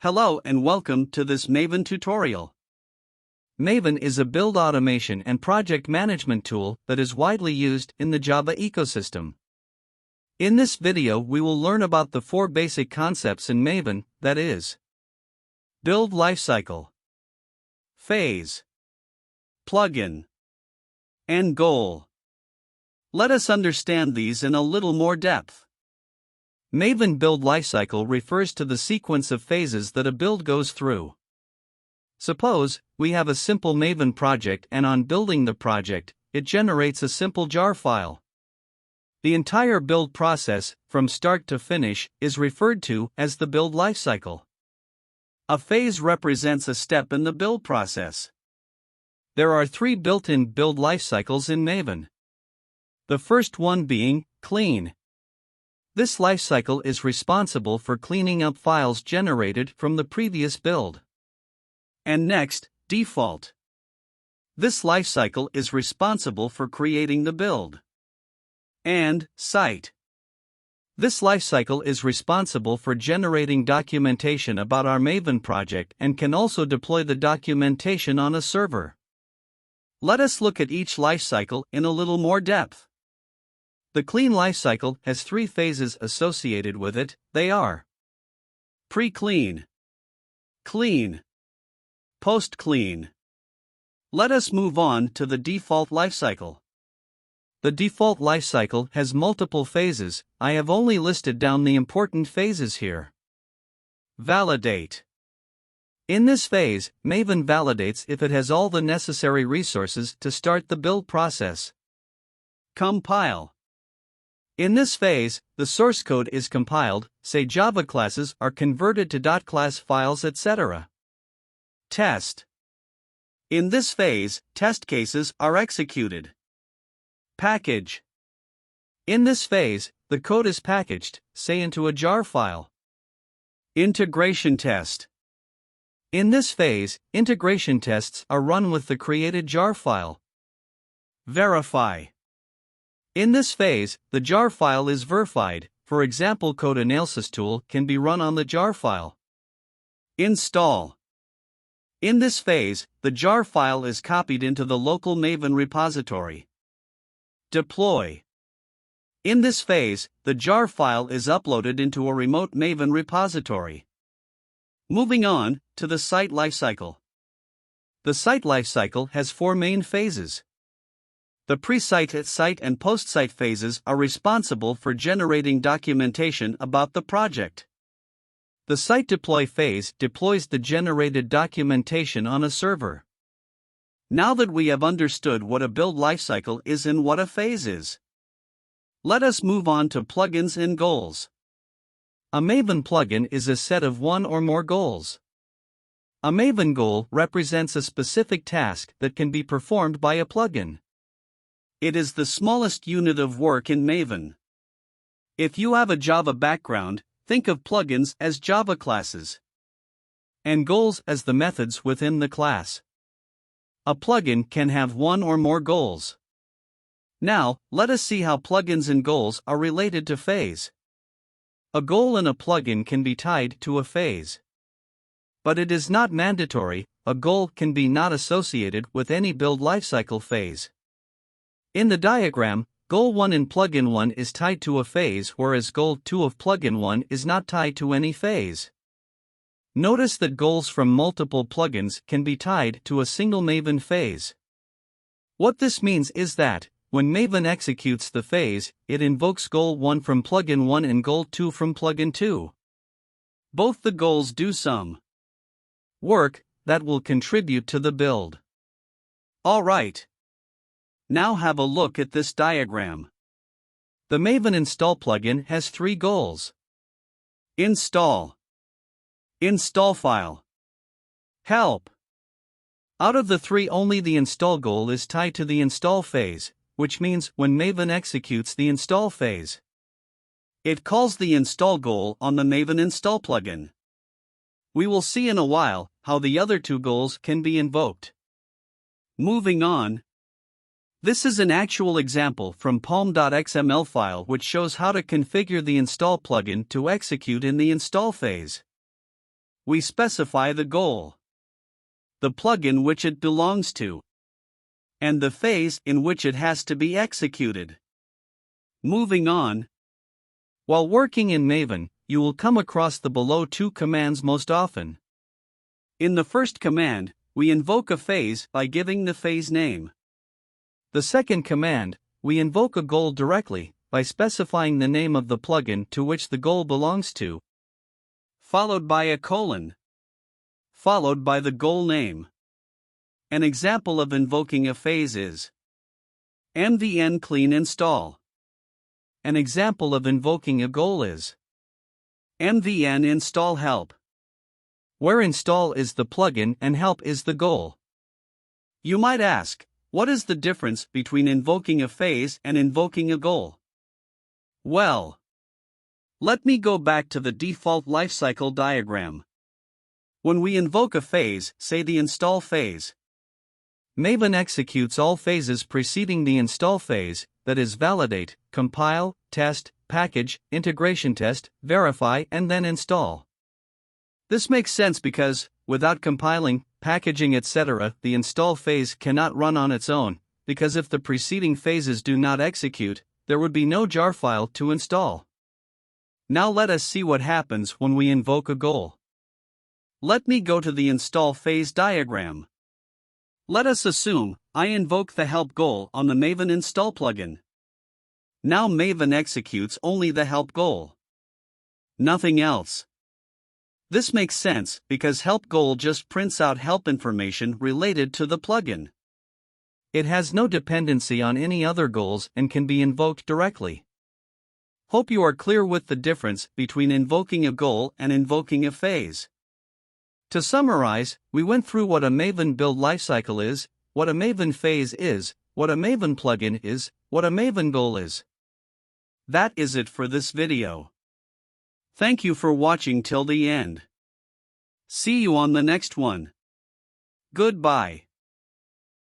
Hello and welcome to this Maven tutorial. Maven is a build automation and project management tool that is widely used in the Java ecosystem. In this video we will learn about the four basic concepts in Maven, that is, build lifecycle, phase, plugin, and goal. Let us understand these in a little more depth. Maven build lifecycle refers to the sequence of phases that a build goes through. Suppose we have a simple Maven project, and on building the project, it generates a simple jar file. The entire build process, from start to finish, is referred to as the build lifecycle. A phase represents a step in the build process. There are three built-in build lifecycles in Maven. The first one being clean. This lifecycle is responsible for cleaning up files generated from the previous build. And next, default. This lifecycle is responsible for creating the build. And site. This lifecycle is responsible for generating documentation about our Maven project and can also deploy the documentation on a server. Let us look at each lifecycle in a little more depth. The clean lifecycle has three phases associated with it. They are pre-clean, clean, post-clean. Let us move on to the default lifecycle. The default lifecycle has multiple phases. I have only listed down the important phases here. Validate. In this phase, Maven validates if it has all the necessary resources to start the build process. Compile. In this phase, the source code is compiled, say Java classes are converted to .class files, etc. Test. In this phase, test cases are executed. Package. In this phase, the code is packaged, say into a jar file. Integration test. In this phase, integration tests are run with the created jar file. Verify. In this phase, the jar file is verified. For example, code analysis tool can be run on the jar file. Install. In this phase, the jar file is copied into the local Maven repository. Deploy. In this phase, the jar file is uploaded into a remote Maven repository. Moving on to the site lifecycle. The site lifecycle has four main phases. The pre-site, site, and post-site phases are responsible for generating documentation about the project. The site deploy phase deploys the generated documentation on a server. Now that we have understood what a build lifecycle is and what a phase is, let us move on to plugins and goals. A Maven plugin is a set of one or more goals. A Maven goal represents a specific task that can be performed by a plugin. It is the smallest unit of work in Maven. If you have a Java background, think of plugins as Java classes, and goals as the methods within the class. A plugin can have one or more goals. Now, let us see how plugins and goals are related to phase. A goal in a plugin can be tied to a phase. But it is not mandatory. A goal can be not associated with any build lifecycle phase. In the diagram, Goal 1 in Plugin 1 is tied to a phase, whereas Goal 2 of Plugin 1 is not tied to any phase. Notice that goals from multiple plugins can be tied to a single Maven phase. What this means is that, when Maven executes the phase, it invokes Goal 1 from Plugin 1 and Goal 2 from Plugin 2. Both the goals do some work that will contribute to the build. Alright. Now have a look at this diagram. The Maven install plugin has three goals. Install. Install file. Help. Out of the three, only the install goal is tied to the install phase, which means when Maven executes the install phase, it calls the install goal on the Maven install plugin. We will see in a while how the other two goals can be invoked. Moving on. This is an actual example from palm.xml file which shows how to configure the install plugin to execute in the install phase. We specify the goal, the plugin which it belongs to, and the phase in which it has to be executed. Moving on. While working in Maven, you will come across the below two commands most often. In the first command, we invoke a phase by giving the phase name. The second command, we invoke a goal directly by specifying the name of the plugin to which the goal belongs to, followed by a colon, followed by the goal name. An example of invoking a phase is mvn clean install. An example of invoking a goal is mvn install help, where install is the plugin and help is the goal. You might ask, what is the difference between invoking a phase and invoking a goal? Well, let me go back to the default lifecycle diagram. When we invoke a phase, say the install phase, Maven executes all phases preceding the install phase, that is validate, compile, test, package, integration test, verify, and then install. This makes sense because, without compiling, packaging etc., the install phase cannot run on its own, because if the preceding phases do not execute, there would be no jar file to install. Now let us see what happens when we invoke a goal. Let me go to the install phase diagram. Let us assume I invoke the help goal on the Maven install plugin. Now Maven executes only the help goal, nothing else. This makes sense because help goal just prints out help information related to the plugin. It has no dependency on any other goals and can be invoked directly. Hope you are clear with the difference between invoking a goal and invoking a phase. To summarize, we went through what a Maven build lifecycle is, what a Maven phase is, what a Maven plugin is, what a Maven goal is. That is it for this video. Thank you for watching till the end. See you on the next one. Goodbye.